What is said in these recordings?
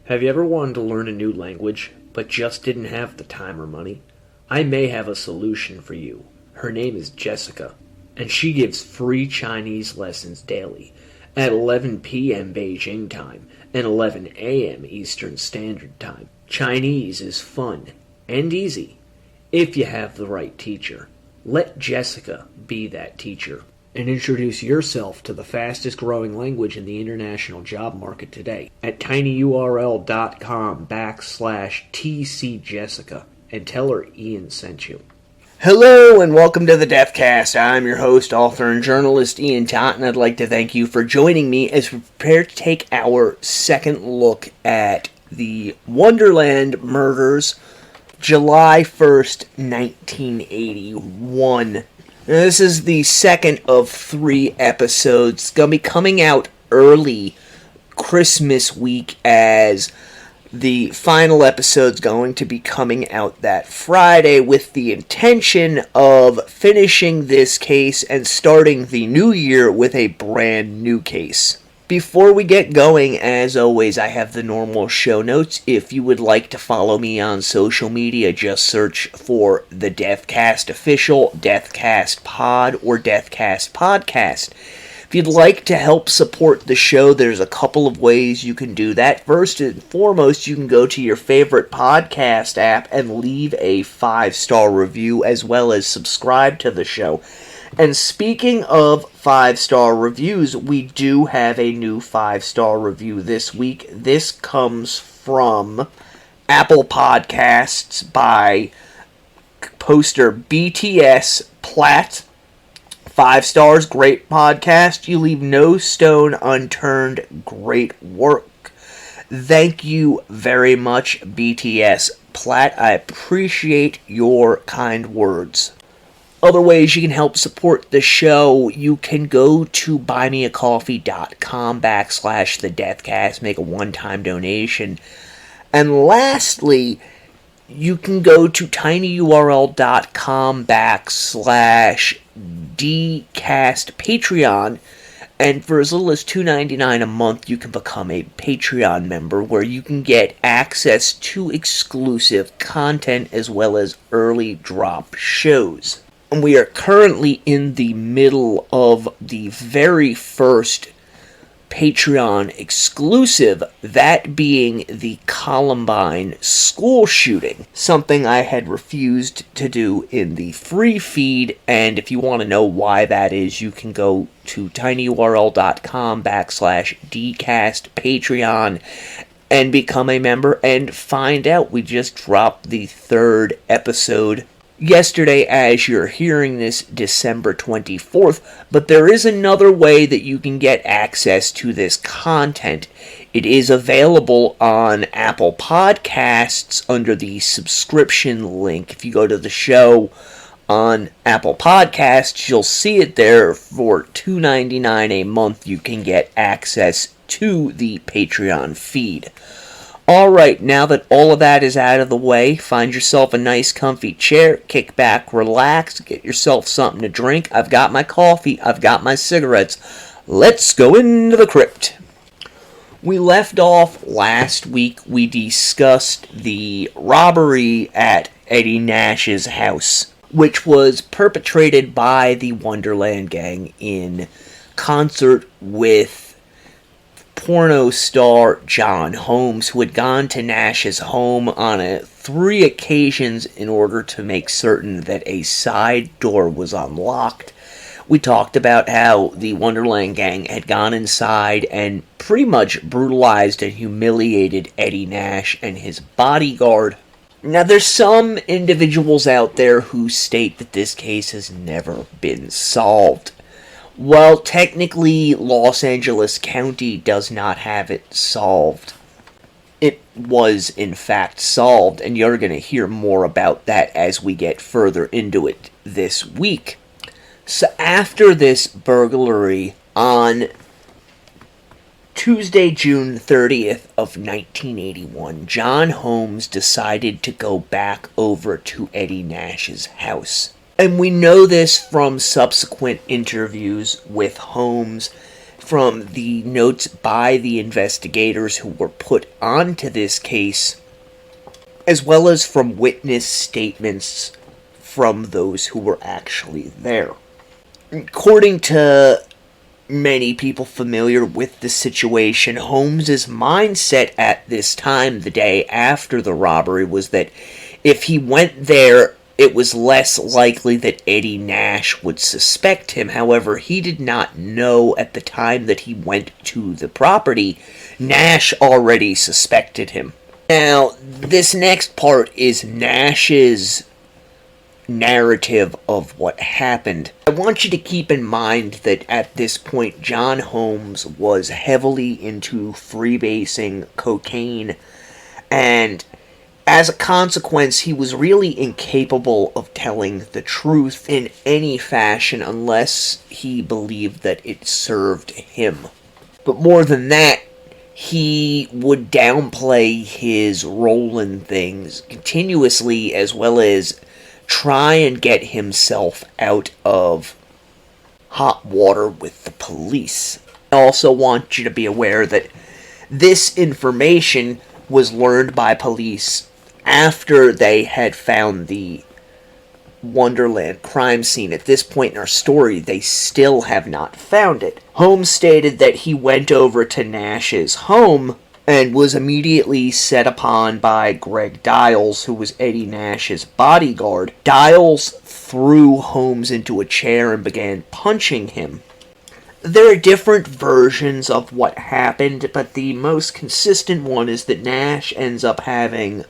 Have you ever wanted to learn a new language, but just didn't have the time or money? I may have a solution for you. Her name is Jessica, and she gives free Chinese lessons daily at 11 p.m. Beijing time and 11 a.m. Eastern Standard Time. Chinese is fun and easy if you have the right teacher. Let Jessica be that teacher and introduce yourself to the fastest growing language in the international job market today at tinyurl.com/tcjessica and tell her Ian sent you. Hello and welcome to the Deathcast. I'm your host, author, and journalist Ian Tott, and I'd like to thank you for joining me as we prepare to take our second look at the Wonderland murders, July 1st, 1981. Now, this is the second of 3 episodes. It's going to be coming out early Christmas week, as the final episode's going to be coming out that Friday, with the intention of finishing this case and starting the new year with a brand new case. Before we get going, as always, I have the normal show notes. If you would like to follow me on social media, just search for the Deathcast Official, Deathcast Pod, or Deathcast Podcast. If you'd like to help support the show, there's a couple of ways you can do that. First and foremost, you can go to your favorite podcast app and leave a 5-star review, as well as subscribe to the show. And speaking of 5-star reviews, we do have a new 5-star review this week. This comes from Apple Podcasts by poster BTS Platt. 5 stars, great podcast. You leave no stone unturned. Great work. Thank you very much, BTS Platt. I appreciate your kind words. Other ways you can help support the show: you can go to buymeacoffee.com/thedeathcast, make a one-time donation. And lastly, you can go to tinyurl.com/dcast Patreon, and for as little as $2.99 a month, you can become a Patreon member, where you can get access to exclusive content as well as early drop shows. And we are currently in the middle of the very first Patreon exclusive, that being the Columbine school shooting, something I had refused to do in the free feed. And if you want to know why that is, you can go to tinyurl.com/dcast Patreon and become a member and find out. We just dropped the 3rd episode yesterday, as you're hearing this, December 24th, but there is another way that you can get access to this content. It is available on Apple Podcasts under the subscription link. If you go to the show on Apple Podcasts, you'll see it there. For $2.99 a month, you can get access to the Patreon feed. Alright, now that all of that is out of the way, find yourself a nice comfy chair, kick back, relax, get yourself something to drink. I've got my coffee, I've got my cigarettes. Let's go into the crypt. We left off last week. We discussed the robbery at Eddie Nash's house, which was perpetrated by the Wonderland gang in concert with porno star John Holmes, who had gone to Nash's home on 3 occasions in order to make certain that a side door was unlocked. We talked about how the Wonderland gang had gone inside and pretty much brutalized and humiliated Eddie Nash and his bodyguard. Now, there's some individuals out there who state that this case has never been solved. Well, technically, Los Angeles County does not have it solved. It was, in fact, solved, and you're going to hear more about that as we get further into it this week. So after this burglary on Tuesday, June 30th of 1981, John Holmes decided to go back over to Eddie Nash's house. And we know this from subsequent interviews with Holmes. from the notes by the investigators who were put onto this case, as well as from witness statements from those who were actually there. According to many people familiar with the situation, Holmes's mindset at this time, the day after the robbery, was that if he went there, it was less likely that Eddie Nash would suspect him. However, he did not know at the time that he went to the property, Nash already suspected him. Now, this next part is Nash's narrative of what happened. I want you to keep in mind that at this point, John Holmes was heavily into freebasing cocaine, and as a consequence, he was really incapable of telling the truth in any fashion unless he believed that it served him. But more than that, he would downplay his role in things continuously, as well as try and get himself out of hot water with the police. I also want you to be aware that this information was learned by police after they had found the Wonderland crime scene. At this point in our story, they still have not found it. Holmes stated that he went over to Nash's home and was immediately set upon by Greg Dials, who was Eddie Nash's bodyguard. Dials threw Holmes into a chair and began punching him. There are different versions of what happened, but the most consistent one is that Nash ends up having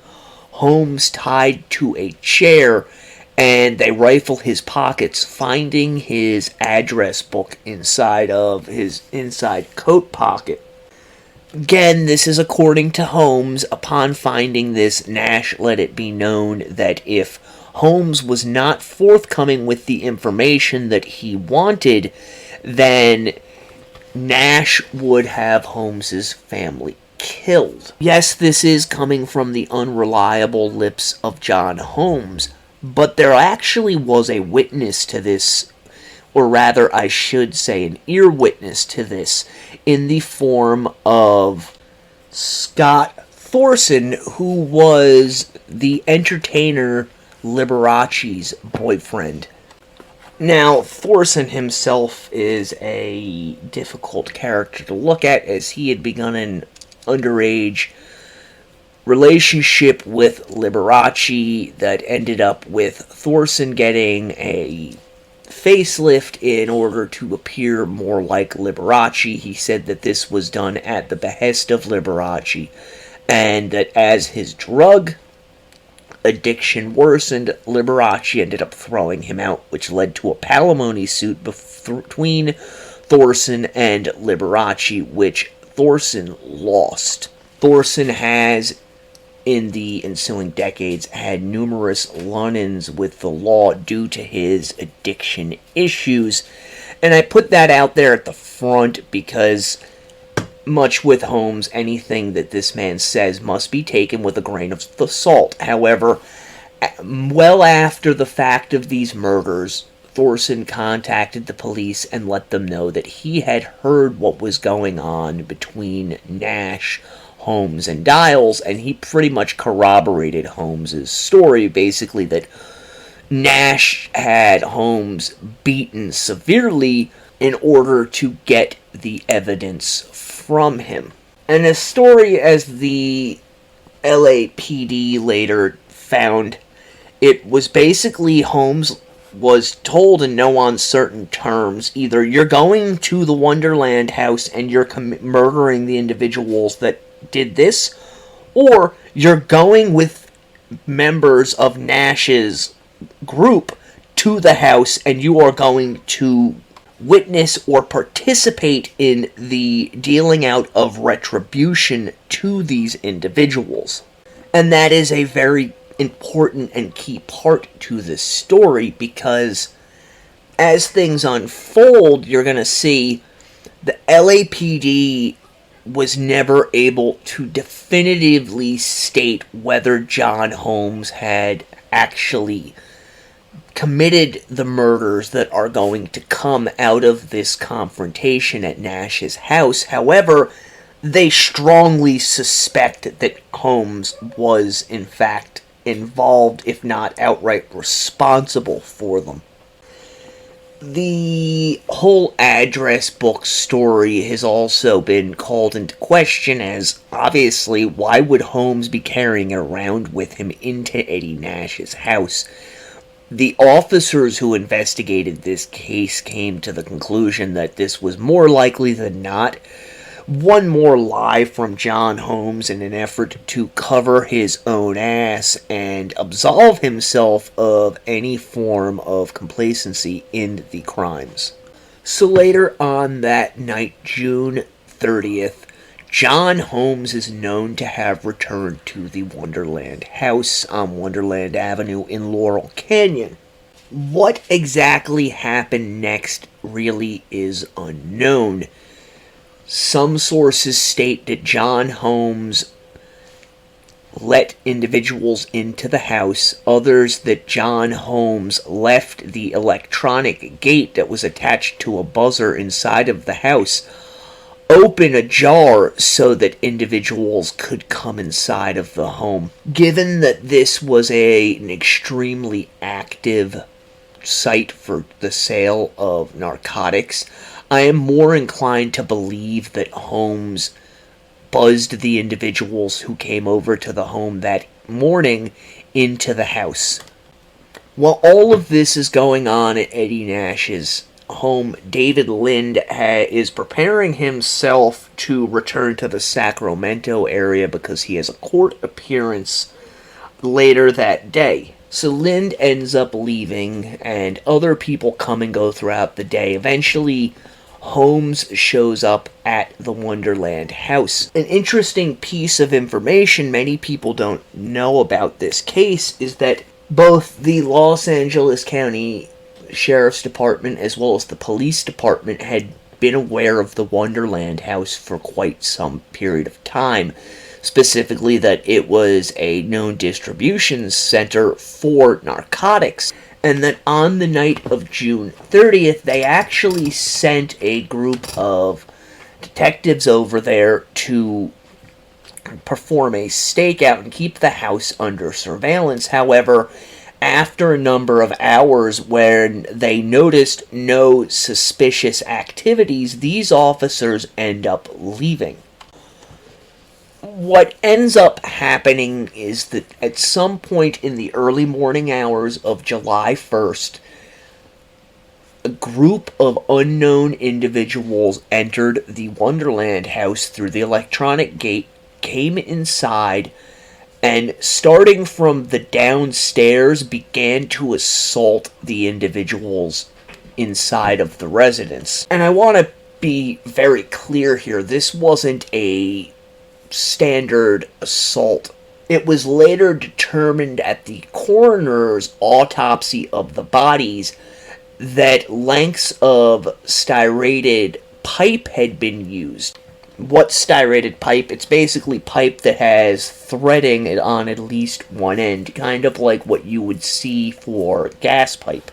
Holmes tied to a chair, and they rifle his pockets, finding his address book inside of his inside coat pocket. Again, this is according to Holmes. Upon finding this, Nash let it be known that if Holmes was not forthcoming with the information that he wanted, then Nash would have Holmes's family killed. Yes, this is coming from the unreliable lips of John Holmes, but there actually was a witness to this, or rather, I should say, an ear witness to this, in the form of Scott Thorson, who was the entertainer Liberace's boyfriend. Now, Thorson himself is a difficult character to look at, as he had begun an underage relationship with Liberace that ended up with Thorson getting a facelift in order to appear more like Liberace. He said that this was done at the behest of Liberace, and that as his drug addiction worsened, Liberace ended up throwing him out, which led to a palimony suit between Thorson and Liberace, which Thorson lost. Thorson has, in the ensuing decades, had numerous run-ins with the law due to his addiction issues, and I put that out there at the front because, much with Holmes, anything that this man says must be taken with a grain of salt. However, well after the fact of these murders, Thorson contacted the police and let them know that he had heard what was going on between Nash, Holmes, and Dials, and he pretty much corroborated Holmes's story, basically that Nash had Holmes beaten severely in order to get the evidence from him. And a story, as the LAPD later found, it was basically Holmes was told in no uncertain terms, either you're going to the Wonderland house and you're murdering the individuals that did this, or you're going with members of Nash's group to the house and you are going to witness or participate in the dealing out of retribution to these individuals. And that is a very important and key part to this story, because as things unfold, you're going to see the LAPD was never able to definitively state whether John Holmes had actually committed the murders that are going to come out of this confrontation at Nash's house. However, they strongly suspect that Holmes was, in fact, involved, if not outright responsible for them. The whole address book story has also been called into question, as obviously, why would Holmes be carrying it around with him into Eddie Nash's house? The officers who investigated this case came to the conclusion that this was more likely than not one more lie from John Holmes in an effort to cover his own ass and absolve himself of any form of complacency in the crimes. So later on that night, June 30th, John Holmes is known to have returned to the Wonderland house on Wonderland Avenue in Laurel Canyon. What exactly happened next really is unknown. Some sources state that John Holmes let individuals into the house, others that John Holmes left the electronic gate that was attached to a buzzer inside of the house open ajar so that individuals could come inside of the home. Given that this was an extremely active site for the sale of narcotics, I am more inclined to believe that Holmes buzzed the individuals who came over to the home that morning into the house. While all of this is going on at Eddie Nash's home, David Lind is preparing himself to return to the Sacramento area because he has a court appearance later that day. So Lind ends up leaving, and other people come and go throughout the day. Eventually, Holmes shows up at the Wonderland house. An interesting piece of information many people don't know about this case is that both the Los Angeles County Sheriff's Department as well as the police department had been aware of the Wonderland house for quite some period of time. Specifically that it was a known distribution center for narcotics. And that on the night of June 30th, they actually sent a group of detectives over there to perform a stakeout and keep the house under surveillance. However, after a number of hours when they noticed no suspicious activities, these officers end up leaving. What ends up happening is that at some point in the early morning hours of July 1st, a group of unknown individuals entered the Wonderland house through the electronic gate, came inside, and starting from the downstairs began to assault the individuals inside of the residence. And I want to be very clear here, this wasn't a standard assault. It was later determined at the coroner's autopsy of the bodies that lengths of styrated pipe had been used. What's styrated pipe? It's basically pipe that has threading on at least one end, kind of like what you would see for gas pipe.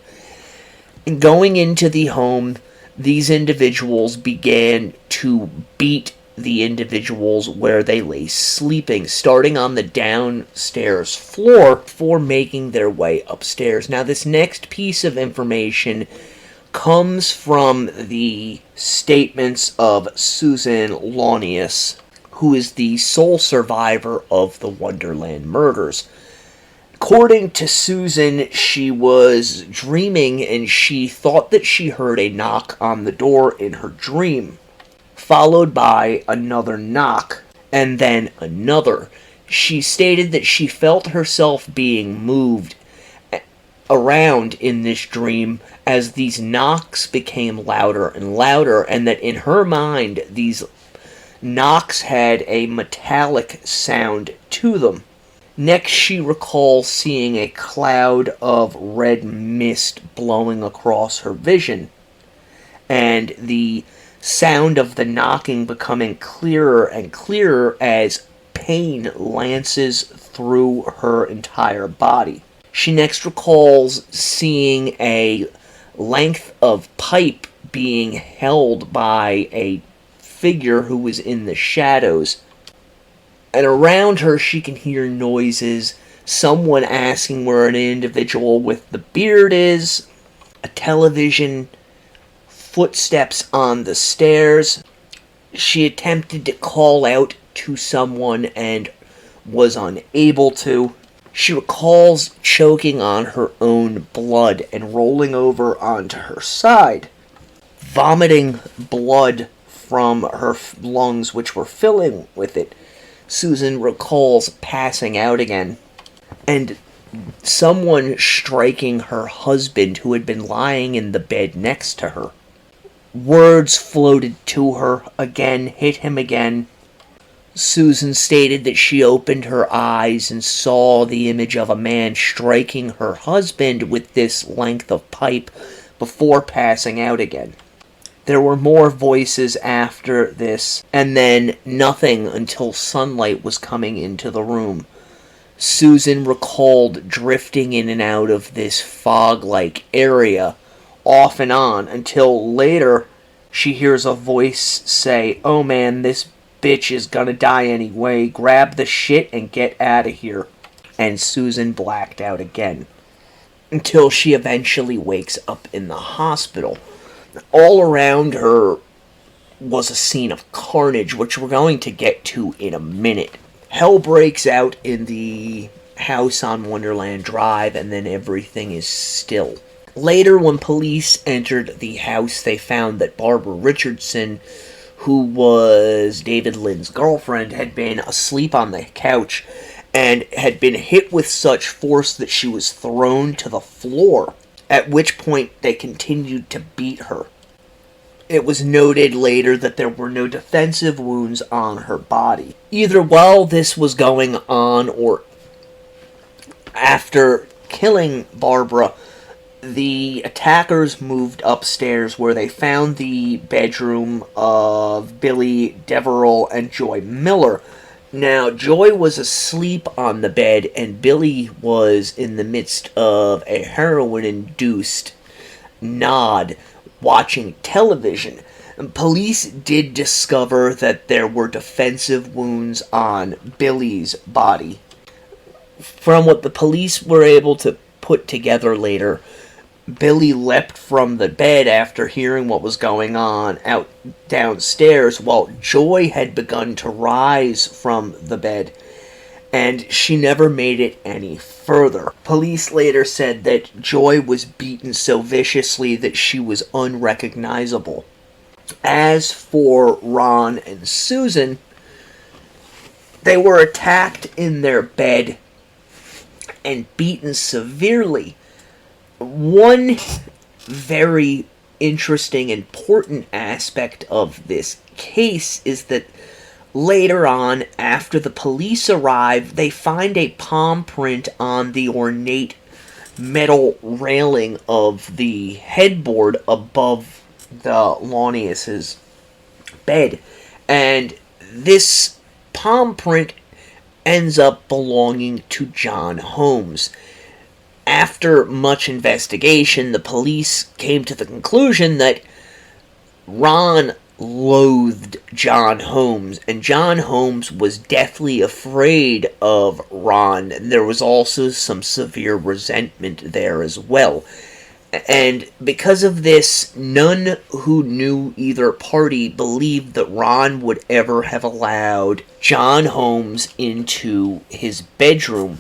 And going into the home, these individuals began to beat the individuals where they lay sleeping, starting on the downstairs floor before making their way upstairs. Now, this next piece of information comes from the statements of Susan Launius, who is the sole survivor of the Wonderland murders. According to Susan, she was dreaming and she thought that she heard a knock on the door in her dream, followed by another knock, and then another. She stated that she felt herself being moved around in this dream as these knocks became louder and louder, and that in her mind, these knocks had a metallic sound to them. Next, she recalls seeing a cloud of red mist blowing across her vision, and the sound of the knocking becoming clearer and clearer as pain lances through her entire body. She next recalls seeing a length of pipe being held by a figure who was in the shadows. And around her she can hear noises, someone asking where an individual with the beard is, a television, footsteps on the stairs. She attempted to call out to someone and was unable to. She recalls choking on her own blood and rolling over onto her side, vomiting blood from her lungs, which were filling with it. Susan recalls passing out again, and someone striking her husband who had been lying in the bed next to her. Words floated to her again, hit him again. Susan stated that she opened her eyes and saw the image of a man striking her husband with this length of pipe before passing out again. There were more voices after this, and then nothing until sunlight was coming into the room. Susan recalled drifting in and out of this fog-like area, off and on, until later she hears a voice say, "Oh man, this bitch is gonna die anyway. Grab the shit and get out of here." And Susan blacked out again, until she eventually wakes up in the hospital. All around her was a scene of carnage, which we're going to get to in a minute. Hell breaks out in the house on Wonderland Drive, and then everything is still. Later, when police entered the house, they found that Barbara Richardson, who was David Lynn's girlfriend, had been asleep on the couch and had been hit with such force that she was thrown to the floor, at which point they continued to beat her. It was noted later that there were no defensive wounds on her body. Either while this was going on or after killing Barbara, the attackers moved upstairs where they found the bedroom of Billy Deverell and Joy Miller. Now, Joy was asleep on the bed, and Billy was in the midst of a heroin-induced nod, watching television. Police did discover that there were defensive wounds on Billy's body. From what the police were able to put together later, Billy leapt from the bed after hearing what was going on out downstairs, while Joy had begun to rise from the bed, and she never made it any further. Police later said that Joy was beaten so viciously that she was unrecognizable. As for Ron and Susan, they were attacked in their bed and beaten severely. One very interesting, important aspect of this case is that later on, after the police arrive, they find a palm print on the ornate metal railing of the headboard above the Launius's bed. And this palm print ends up belonging to John Holmes. After much investigation, the police came to the conclusion that Ron loathed John Holmes, and John Holmes was deathly afraid of Ron. There was also some severe resentment there as well. And because of this, none who knew either party believed that Ron would ever have allowed John Holmes into his bedroom.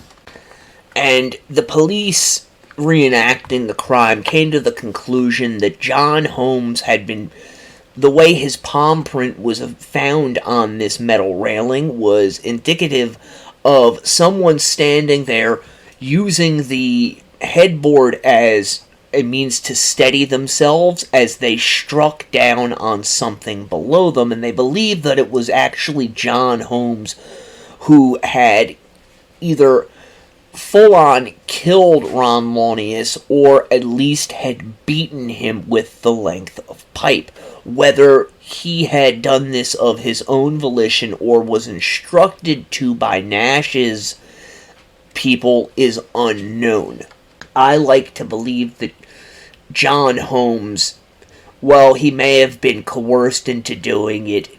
And the police, reenacting the crime, came to the conclusion that John Holmes had been... The way his palm print was found on this metal railing was indicative of someone standing there using the headboard as a means to steady themselves as they struck down on something below them, and they believed that it was actually John Holmes who had either full-on killed Ron Launius, or at least had beaten him with the length of pipe. Whether he had done this of his own volition or was instructed to by Nash's people is unknown. I like to believe that John Holmes, well, he may have been coerced into doing it,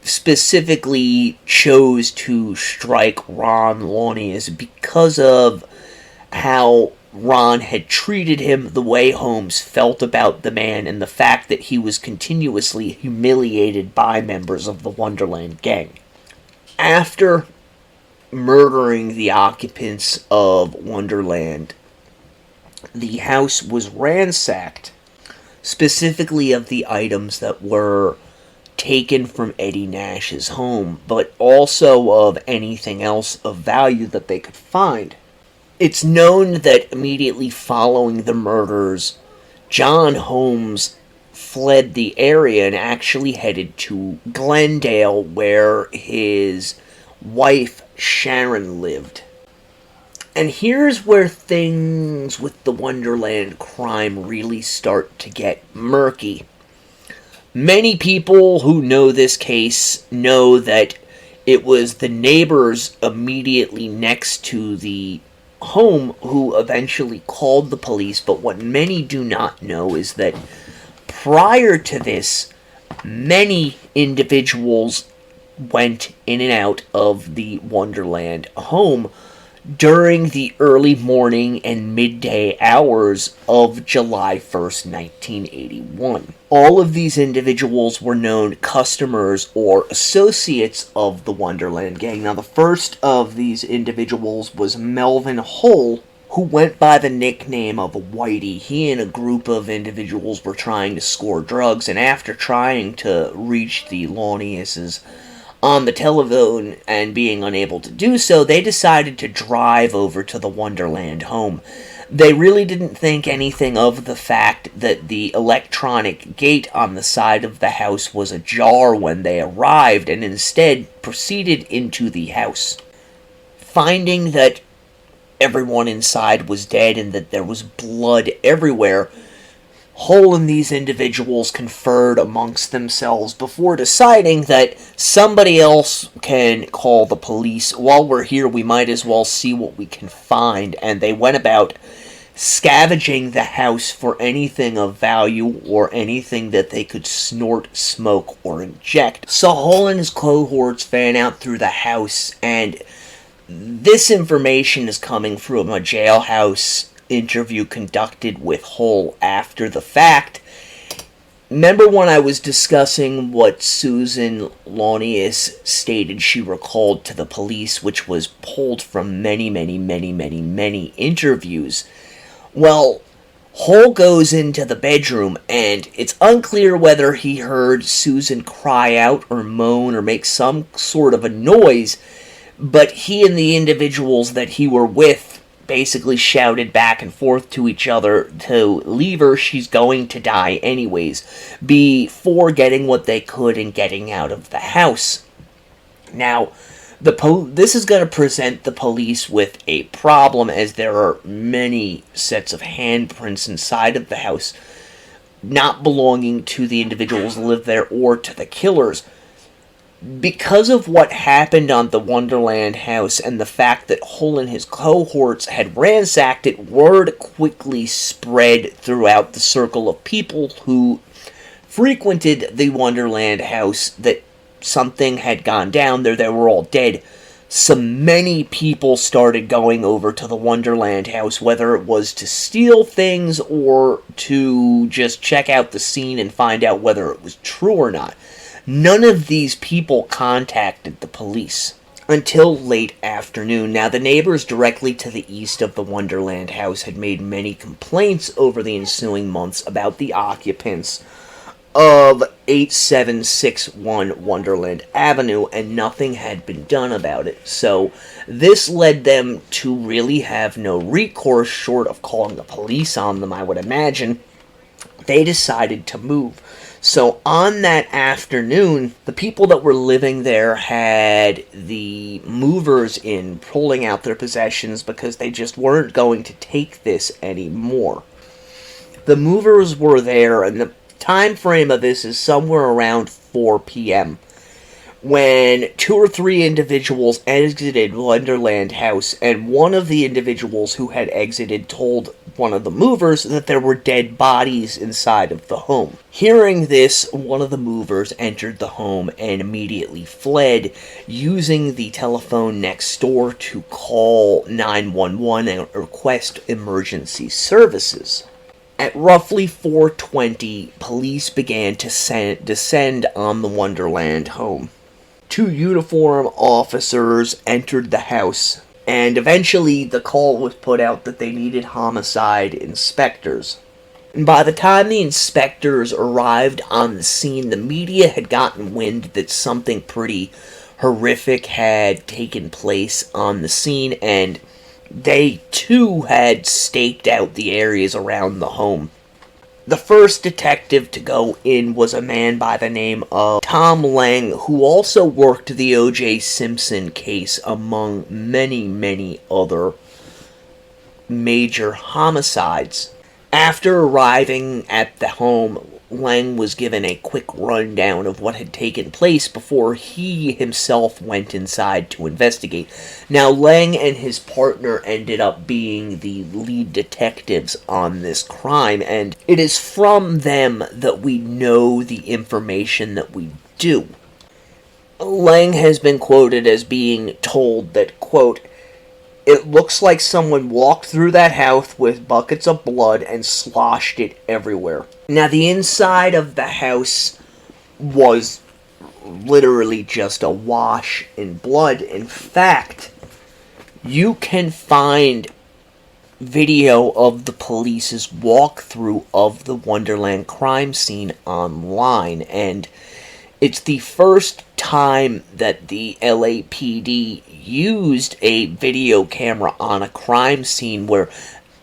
specifically chose to strike Ron Launius because of how Ron had treated him, the way Holmes felt about the man, and the fact that he was continuously humiliated by members of the Wonderland gang. After murdering the occupants of Wonderland, the house was ransacked, specifically of the items that were taken from Eddie Nash's home, but also of anything else of value that they could find. It's known that immediately following the murders, John Holmes fled the area and actually headed to Glendale, where his wife Sharon lived. And here's where things with the Wonderland crime really start to get murky. Many people who know this case know that it was the neighbors immediately next to the home who eventually called the police, but what many do not know is that prior to this, many individuals went in and out of the Wonderland home during the early morning and midday hours of July 1st, 1981. All of these individuals were known customers or associates of the Wonderland gang. Now, the first of these individuals was Melvin Hull, who went by the nickname of Whitey. He and a group of individuals were trying to score drugs, and after trying to reach the Launiuses on the telephone and being unable to do so, they decided to drive over to the Wonderland home. They really didn't think anything of the fact that the electronic gate on the side of the house was ajar when they arrived, and instead proceeded into the house. Finding that everyone inside was dead and that there was blood everywhere, Hull and these individuals conferred amongst themselves before deciding that somebody else can call the police. While we're here, we might as well see what we can find. And they went about scavenging the house for anything of value or anything that they could snort, smoke, or inject. So Hull and his cohorts fan out through the house, and this information is coming from a jailhouse interview conducted with Hull after the fact. Remember when I was discussing what Susan Launius stated she recalled to the police, which was pulled from many interviews? Well, Hull goes into the bedroom, and it's unclear whether he heard Susan cry out or moan or make some sort of a noise, but he and the individuals that he were with basically shouted back and forth to each other to leave her, she's going to die anyways, before getting what they could and getting out of the house. Now, this is going to present the police with a problem, as there are many sets of handprints inside of the house, not belonging to the individuals who live there or to the killers. Because of what happened on the Wonderland house and the fact that Hull and his cohorts had ransacked it, word quickly spread throughout the circle of people who frequented the Wonderland house that something had gone down there. They were all dead. So many people started going over to the Wonderland house, whether it was to steal things or to just check out the scene and find out whether it was true or not. None of these people contacted the police until late afternoon. Now, the neighbors directly to the east of the Wonderland house had made many complaints over the ensuing months about the occupants of 8761 Wonderland Avenue, and nothing had been done about it. So this led them to really have no recourse short of calling the police on them, I would imagine. They decided to move. So on that afternoon, the people that were living there had the movers in pulling out their possessions because they just weren't going to take this anymore. The movers were there, and the time frame of this is somewhere around 4 p.m. when 2 or 3 individuals exited Wonderland House, and one of the individuals who had exited told one of the movers that there were dead bodies inside of the home. Hearing this, one of the movers entered the home and immediately fled, using the telephone next door to call 911 and request emergency services. At roughly 4:20, police began to descend on the Wonderland home. 2 uniformed officers entered the house, and eventually the call was put out that they needed homicide inspectors. And by the time the inspectors arrived on the scene, the media had gotten wind that something pretty horrific had taken place on the scene, and they too had staked out the areas around the home. The first detective to go in was a man by the name of Tom Lang, who also worked the O.J. Simpson case, among many, many other major homicides. After arriving at the home, Lang was given a quick rundown of what had taken place before he himself went inside to investigate. Now, Lang and his partner ended up being the lead detectives on this crime, and it is from them that we know the information that we do. Lang has been quoted as being told that, quote, "It looks like someone walked through that house with buckets of blood and sloshed it everywhere." Now, the inside of the house was literally just a wash in blood. In fact, you can find video of the police's walkthrough of the Wonderland crime scene online, and it's the first time that the LAPD used a video camera on a crime scene where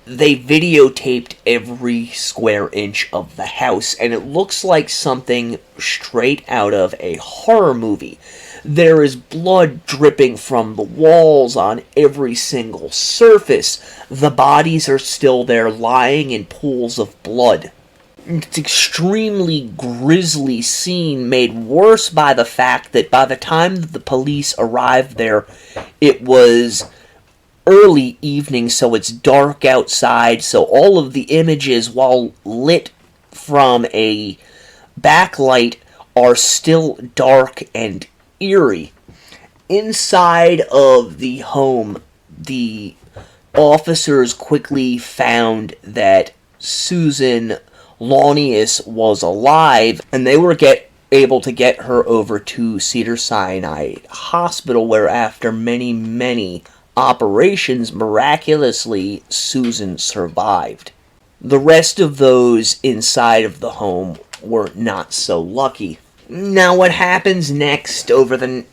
they videotaped every square inch of the house, and it looks like something straight out of a horror movie. There is blood dripping from the walls on every single surface. The bodies are still there, lying in pools of blood. It's extremely grisly scene, made worse by the fact that by the time that the police arrived there, it was early evening, so it's dark outside, so all of the images, while lit from a backlight, are still dark and eerie. Inside of the home, the officers quickly found that Susan Launius was alive, and they were able to get her over to Cedars-Sinai Hospital, where after many operations, miraculously, Susan survived. The rest of those inside of the home were not so lucky. Now, what happens next over the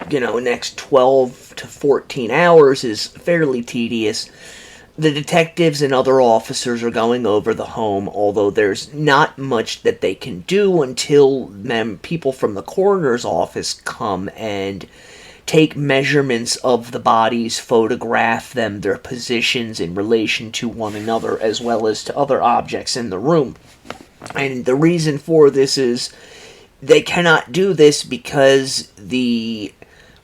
next 12 to 14 hours is fairly tedious. The detectives and other officers are going over the home, although there's not much that they can do until people from the coroner's office come and take measurements of the bodies, photograph them, their positions in relation to one another, as well as to other objects in the room. And the reason for this is they cannot do this because the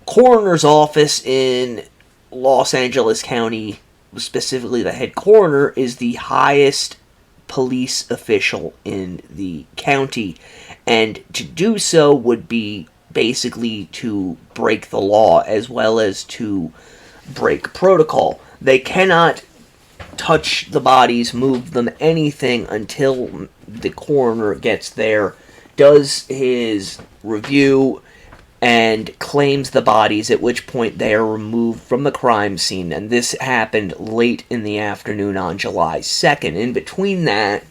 coroner's office in Los Angeles County, specifically the head coroner, is the highest police official in the county, and to do so would be basically to break the law as well as to break protocol. They cannot touch the bodies, move them, anything until the coroner gets there, does his review, and claims the bodies, at which point they are removed from the crime scene. And this happened late in the afternoon on July 2nd. In between that,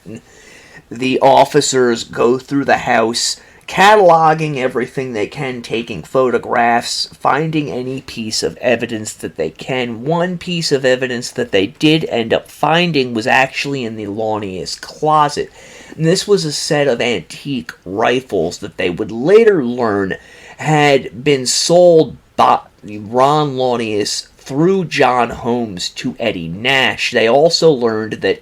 the officers go through the house, cataloging everything they can, taking photographs, finding any piece of evidence that they can. One piece of evidence that they did end up finding was actually in the Launius closet. And this was a set of antique rifles that they would later learn had been sold by Ron Launius through John Holmes to Eddie Nash. They also learned that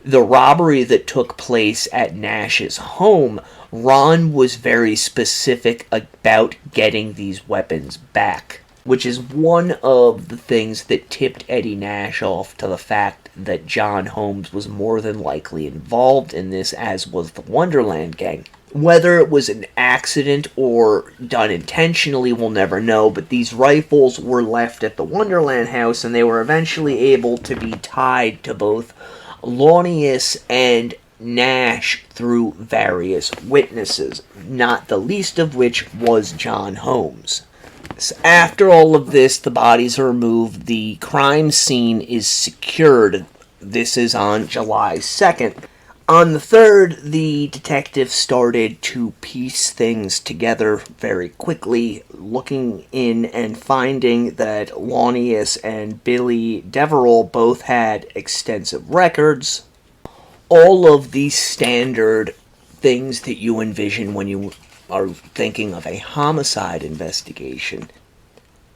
the robbery that took place at Nash's home Ron was very specific about getting these weapons back, which is one of the things that tipped Eddie Nash off to the fact that John Holmes was more than likely involved in this, as was the Wonderland gang. Whether it was an accident or done intentionally, we'll never know, but these rifles were left at the Wonderland house, and they were eventually able to be tied to both Launius and Nash through various witnesses, not the least of which was John Holmes. So after all of this, the bodies are removed, the crime scene is secured. This is on July 2nd. On the 3rd, the detectives started to piece things together very quickly, looking in and finding that Launius and Billy Deverell both had extensive records. All of these standard things that you envision when you are thinking of a homicide investigation.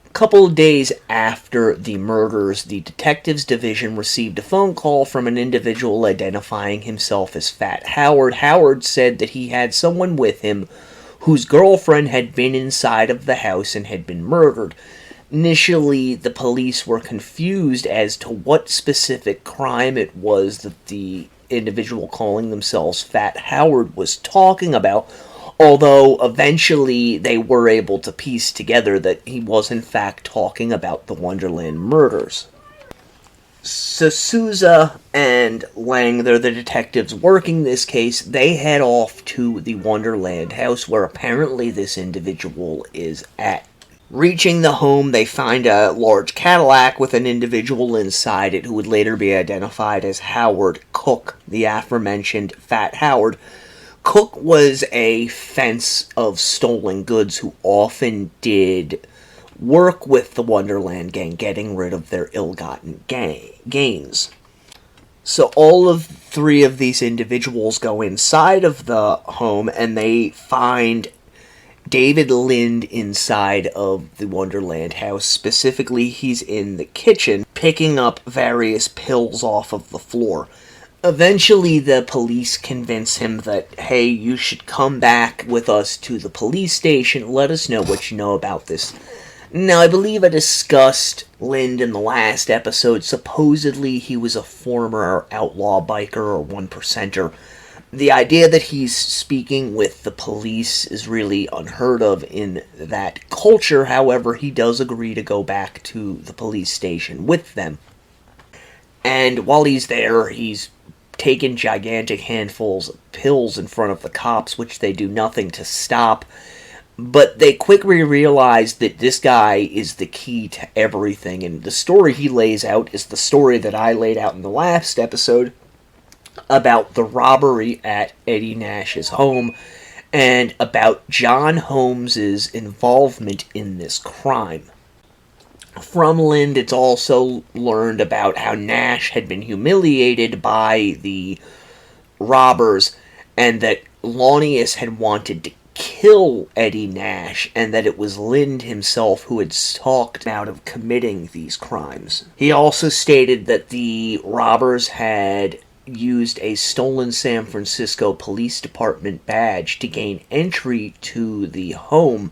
A couple of days after the murders, the Detectives Division received a phone call from an individual identifying himself as Fat Howard. Howard said that he had someone with him whose girlfriend had been inside of the house and had been murdered. Initially, the police were confused as to what specific crime it was that the individual calling themselves Fat Howard was talking about, although eventually they were able to piece together that he was in fact talking about the Wonderland murders. So Souza and Lang, they're the detectives working this case, they head off to the Wonderland house where apparently this individual is at. Reaching the home, they find a large Cadillac with an individual inside it who would later be identified as Howard Cook, the aforementioned Fat Howard. Cook was a fence of stolen goods who often did work with the Wonderland gang, getting rid of their ill-gotten gains. So all of three of these individuals go inside of the home and they find David Lind inside of the Wonderland house. Specifically, he's in the kitchen picking up various pills off of the floor. Eventually, the police convince him that, hey, you should come back with us to the police station. Let us know what you know about this. Now, I believe I discussed Lind in the last episode. Supposedly, he was a former outlaw biker or one-percenter. The idea that he's speaking with the police is really unheard of in that culture. However, he does agree to go back to the police station with them. And while he's there, he's taken gigantic handfuls of pills in front of the cops, which they do nothing to stop. But they quickly realize that this guy is the key to everything, and the story he lays out is the story that I laid out in the last episode about the robbery at Eddie Nash's home and about John Holmes's involvement in this crime. From Lind, it's also learned about how Nash had been humiliated by the robbers and that Launius had wanted to kill Eddie Nash and that it was Lind himself who had talked out of committing these crimes. He also stated that the robbers had used a stolen San Francisco Police Department badge to gain entry to the home.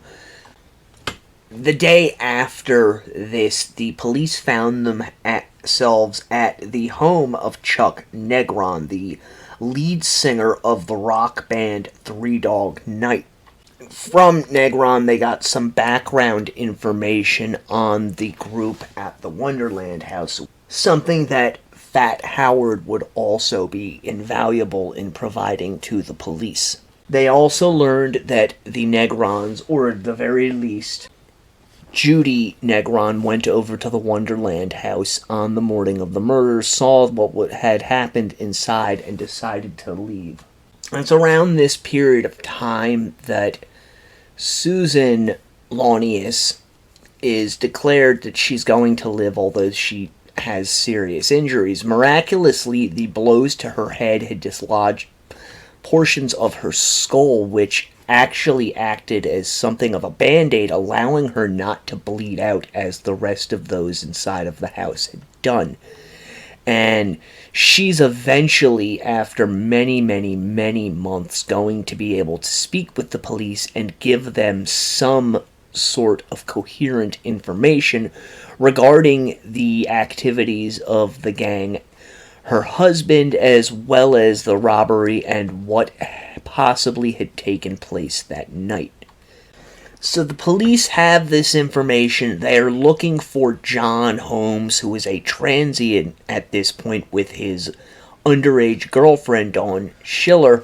The day after this, the police found themselves at the home of Chuck Negron, the lead singer of the rock band Three Dog Night. From Negron, they got some background information on the group at the Wonderland house, something that Fat Howard would also be invaluable in providing to the police. They also learned that the Negrons, or at the very least, Judy Negron, went over to the Wonderland house on the morning of the murders, saw what had happened inside, and decided to leave. And it's around this period of time that Susan Launius is declared that she's going to live, although she has serious injuries. Miraculously, the blows to her head had dislodged portions of her skull, which actually acted as something of a band-aid, allowing her not to bleed out as the rest of those inside of the house had done. And she's eventually, after many, many, many months, going to be able to speak with the police and give them some sort of coherent information regarding the activities of the gang, her husband, as well as the robbery and what possibly had taken place that night. So the police have this information. They are looking for John Holmes, who is a transient at this point with his underage girlfriend, Dawn Schiller,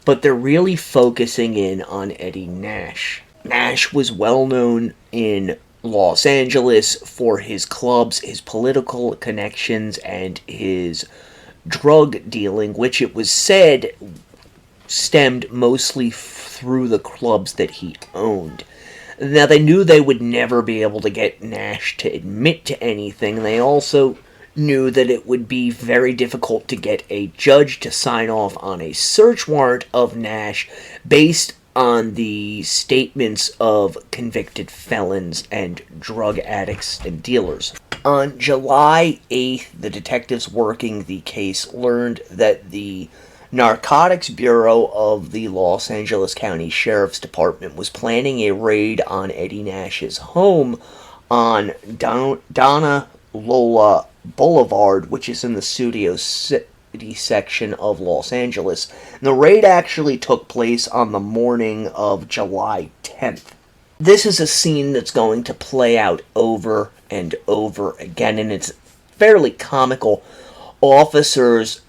but they're really focusing in on Eddie Nash. Nash was well known in Los Angeles for his clubs, his political connections, and his drug dealing, which it was said stemmed mostly through the clubs that he owned. Now, they knew they would never be able to get Nash to admit to anything. They also knew that it would be very difficult to get a judge to sign off on a search warrant of Nash based on the statements of convicted felons and drug addicts and dealers. On July 8th, the detectives working the case learned that the Narcotics Bureau of the Los Angeles County Sheriff's Department was planning a raid on Eddie Nash's home on Donna Lola Boulevard, which is in the Studio City section of Los Angeles. And the raid actually took place on the morning of July 10th. This is a scene that's going to play out over and over again, and it's fairly comical. Officers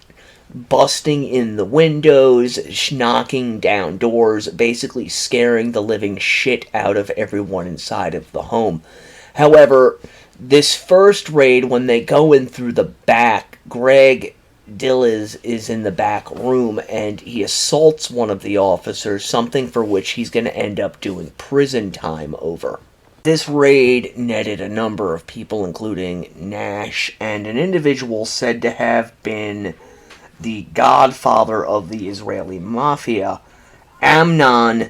busting in the windows, knocking down doors, basically scaring the living shit out of everyone inside of the home. However, this first raid, when they go in through the back, Greg Dillis is in the back room, and he assaults one of the officers, something for which he's going to end up doing prison time over. This raid netted a number of people, including Nash, and an individual said to have been the godfather of the Israeli mafia, Amnon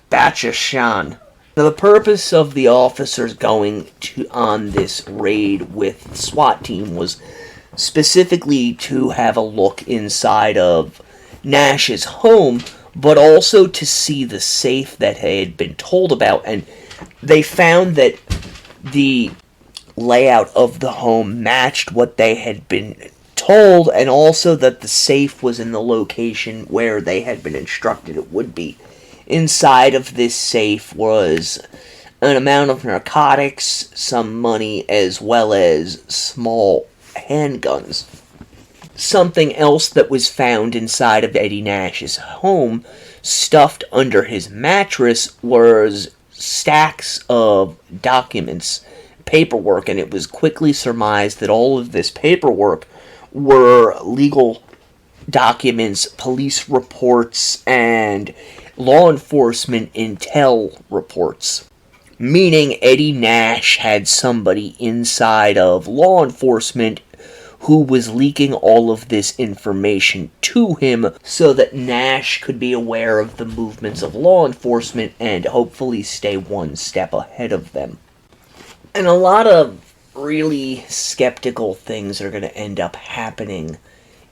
Bachashan. Now, the purpose of the officers going on this raid with the SWAT team was specifically to have a look inside of Nash's home, but also to see the safe that they had been told about. And they found that the layout of the home matched what they had been told, and also that the safe was in the location where they had been instructed it would be. Inside of this safe was an amount of narcotics, some money, as well as small handguns. Something else that was found inside of Eddie Nash's home, stuffed under his mattress, was stacks of documents, paperwork, and it was quickly surmised that all of this paperwork were legal documents, police reports, and law enforcement intel reports. Meaning Eddie Nash had somebody inside of law enforcement who was leaking all of this information to him so that Nash could be aware of the movements of law enforcement and hopefully stay one step ahead of them. And a lot of really skeptical things are going to end up happening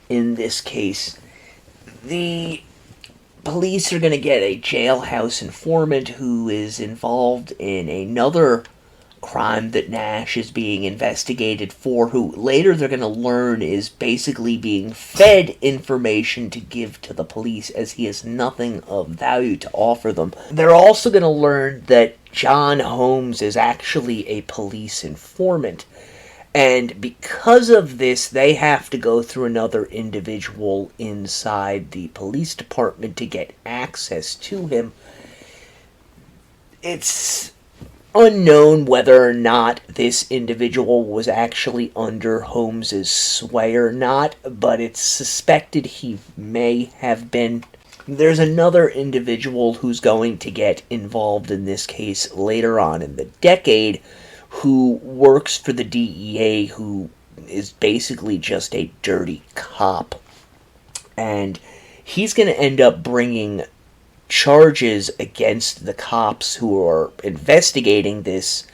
in this case. The police are going to get a jailhouse informant who is involved in another crime that Nash is being investigated for, who later they're going to learn is basically being fed information to give to the police as he has nothing of value to offer them. They're also going to learn that John Holmes is actually a police informant, and because of this, they have to go through another individual inside the police department to get access to him. It's unknown whether or not this individual was actually under Holmes's sway or not, but it's suspected he may have been. There's another individual who's going to get involved in this case later on in the decade, who works for the DEA, who is basically just a dirty cop. And he's going to end up bringing charges against the cops who are investigating this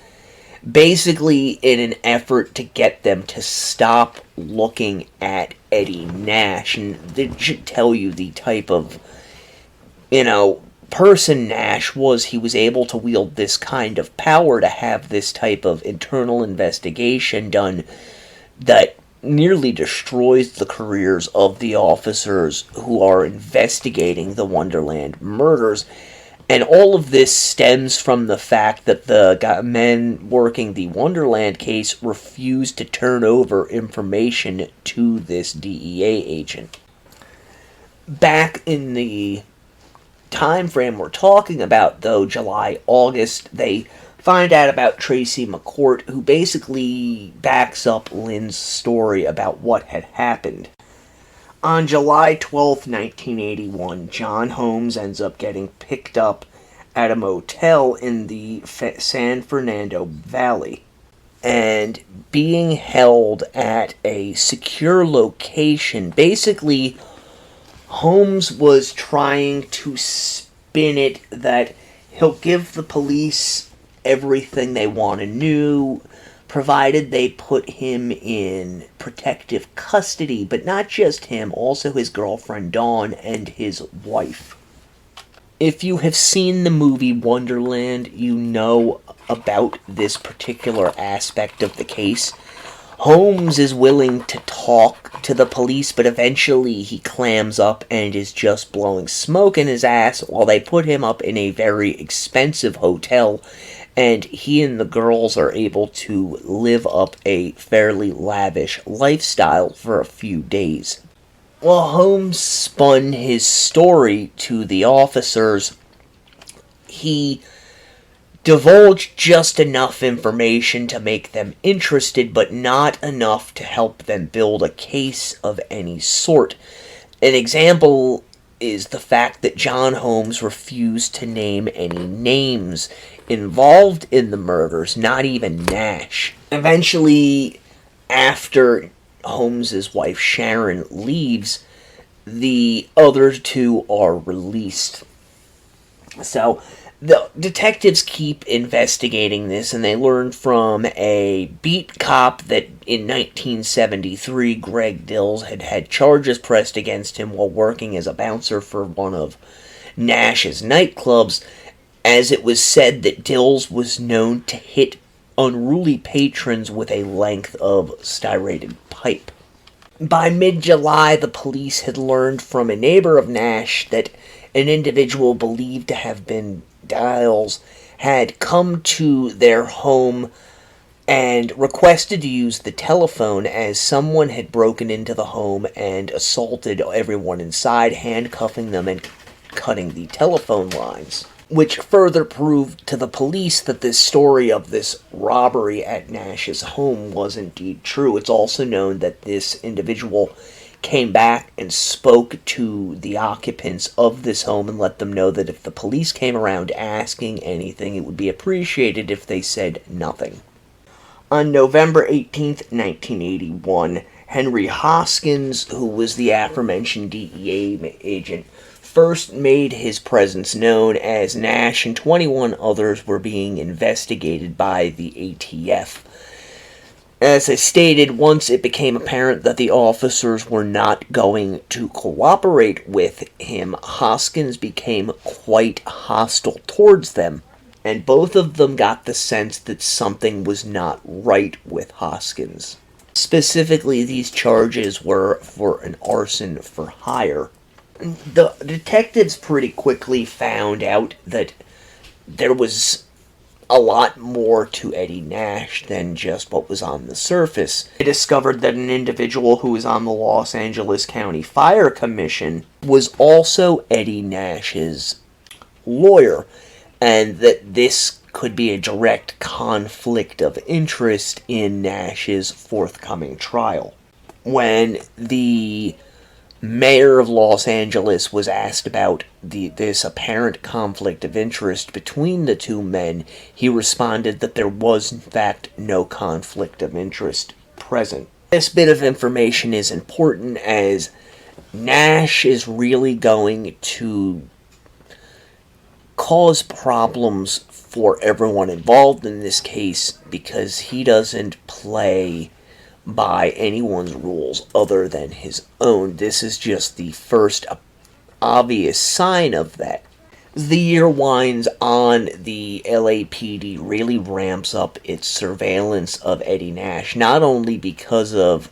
basically in an effort to get them to stop looking at Eddie Nash. And it should tell you the type of, person Nash was. He was able to wield this kind of power to have this type of internal investigation done that nearly destroys the careers of the officers who are investigating the Wonderland murders. And all of this stems from the fact that the men working the Wonderland case refused to turn over information to this DEA agent. Back in the time frame we're talking about, though, July, August, they find out about Tracy McCourt, who basically backs up Lynn's story about what had happened. On July 12th, 1981, John Holmes ends up getting picked up at a motel in the San Fernando Valley and being held at a secure location. Basically, Holmes was trying to spin it that he'll give the police everything they want to know, provided they put him in protective custody, but not just him, also his girlfriend Dawn and his wife. If you have seen the movie Wonderland, you know about this particular aspect of the case. Holmes is willing to talk to the police, but eventually he clams up and is just blowing smoke in his ass while they put him up in a very expensive hotel, and he and the girls are able to live up a fairly lavish lifestyle for a few days. While Holmes spun his story to the officers, he divulged just enough information to make them interested, but not enough to help them build a case of any sort. An example is the fact that John Holmes refused to name any names involved in the murders, not even Nash. Eventually, after Holmes's wife Sharon leaves, the other two are released. So the detectives keep investigating this, and they learn from a beat cop that in 1973 Greg Dills had had charges pressed against him while working as a bouncer for one of Nash's nightclubs, as it was said that Dills was known to hit unruly patrons with a length of styrated pipe. By mid-July, the police had learned from a neighbor of Nash that an individual believed to have been Dills had come to their home and requested to use the telephone, as someone had broken into the home and assaulted everyone inside, handcuffing them and cutting the telephone lines, which further proved to the police that this story of this robbery at Nash's home was indeed true. It's also known that this individual came back and spoke to the occupants of this home and let them know that if the police came around asking anything, it would be appreciated if they said nothing. On November 18th, 1981, Henry Hoskins, who was the aforementioned DEA agent, first made his presence known as Nash and 21 others were being investigated by the ATF. As I stated, once it became apparent that the officers were not going to cooperate with him, Hoskins became quite hostile towards them, and both of them got the sense that something was not right with Hoskins. Specifically, these charges were for an arson for hire. The detectives pretty quickly found out that there was a lot more to Eddie Nash than just what was on the surface. They discovered that an individual who was on the Los Angeles County Fire Commission was also Eddie Nash's lawyer, and that this could be a direct conflict of interest in Nash's forthcoming trial. When the mayor of Los Angeles was asked about this apparent conflict of interest between the two men, he responded that there was, in fact, no conflict of interest present. This bit of information is important, as Nash is really going to cause problems for everyone involved in this case because he doesn't play by anyone's rules other than his own. This is just the first obvious sign of that. As the year winds on, the LAPD really ramps up its surveillance of Eddie Nash, not only because of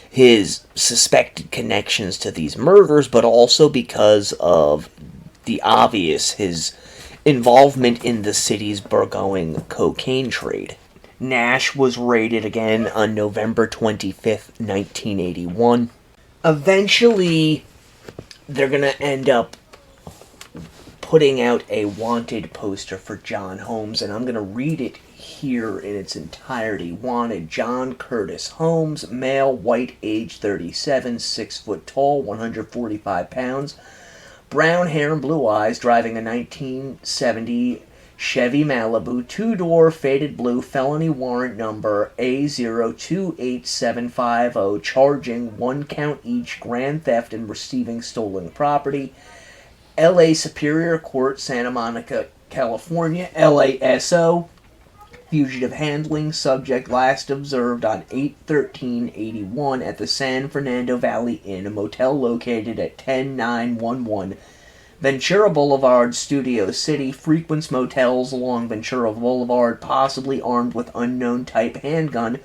his suspected connections to these murders, but also because of the obvious, his involvement in the city's burgeoning cocaine trade. Nash was raided again on November 25th, 1981. Eventually, they're going to end up putting out a wanted poster for John Holmes, and I'm going to read it here in its entirety. Wanted, John Curtis Holmes, male, white, age 37, 6 foot tall, 145 pounds, brown hair and blue eyes, driving a 1970 Chevy Malibu, two-door, faded blue, felony warrant number A028750, charging 1 count each, grand theft and receiving stolen property. L.A. Superior Court, Santa Monica, California, LASO. Fugitive handling, subject last observed on 8/13/81 at the San Fernando Valley Inn, a motel located at 10911 Ventura Boulevard, Studio City, frequents motels along Ventura Boulevard, possibly armed with unknown type handgun.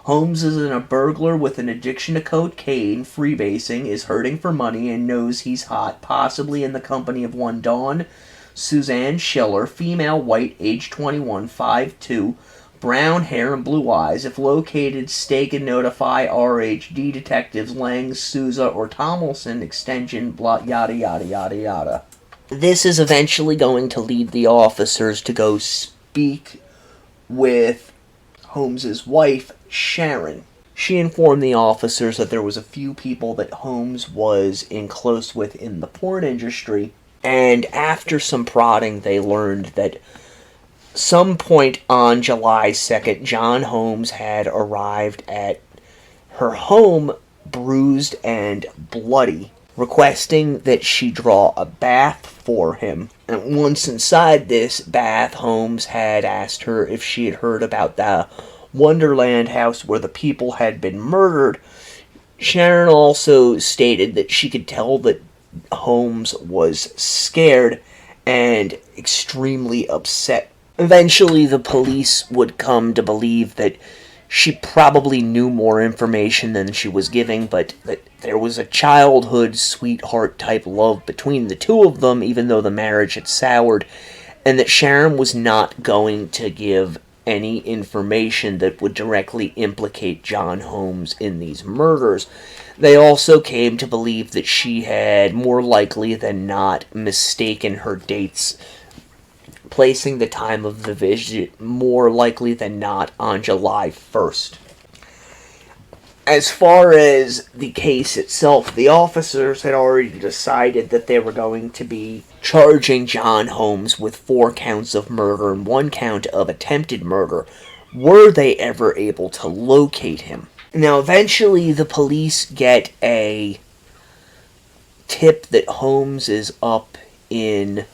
Holmes is a burglar with an addiction to cocaine, freebasing, is hurting for money, and knows he's hot, possibly in the company of one Dawn Suzanne Schiller, female, white, age 21, 5'2", brown hair and blue eyes. If located, stake and notify RHD detectives Lang, Souza, or Tomlinson, extension, blah, yada, yada, yada, yada. This is eventually going to lead the officers to go speak with Holmes's wife, Sharon. She informed the officers that there was a few people that Holmes was in close with in the porn industry, and after some prodding, they learned that some point on July 2nd, John Holmes had arrived at her home bruised and bloody, requesting that she draw a bath for him. And once inside this bath, Holmes had asked her if she had heard about the Wonderland house where the people had been murdered. Sharon also stated that she could tell that Holmes was scared and extremely upset. Eventually, the police would come to believe that she probably knew more information than she was giving, but that there was a childhood sweetheart-type love between the two of them, even though the marriage had soured, and that Sharon was not going to give any information that would directly implicate John Holmes in these murders. They also came to believe that she had, more likely than not, mistaken her dates, placing the time of the visit more likely than not on July 1st. As far as the case itself, the officers had already decided that they were going to be charging John Holmes with 4 counts of murder and 1 count of attempted murder, were they ever able to locate him. Now, eventually, the police get a tip that Holmes is up in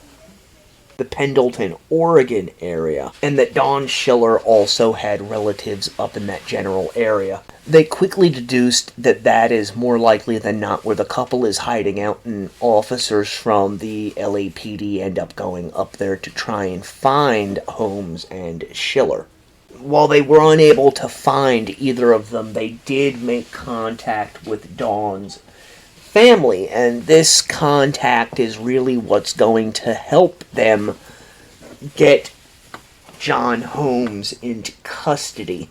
the Pendleton, Oregon area, and that Dawn Schiller also had relatives up in that general area. They quickly deduced that that is more likely than not where the couple is hiding out, and officers from the LAPD end up going up there to try and find Holmes and Schiller. While they were unable to find either of them, they did make contact with Dawn's family, and this contact is really what's going to help them get John Holmes into custody,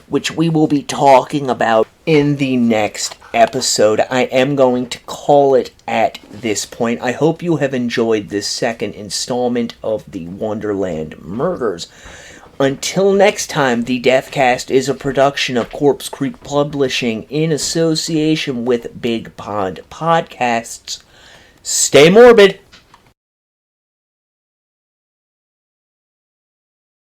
which we will be talking about in the next episode. I am going to call it at this point. I hope you have enjoyed this second installment of the Wonderland Murders. Until next time, the Deathcast is a production of Corpse Creek Publishing in association with Big Pond Podcasts. Stay morbid!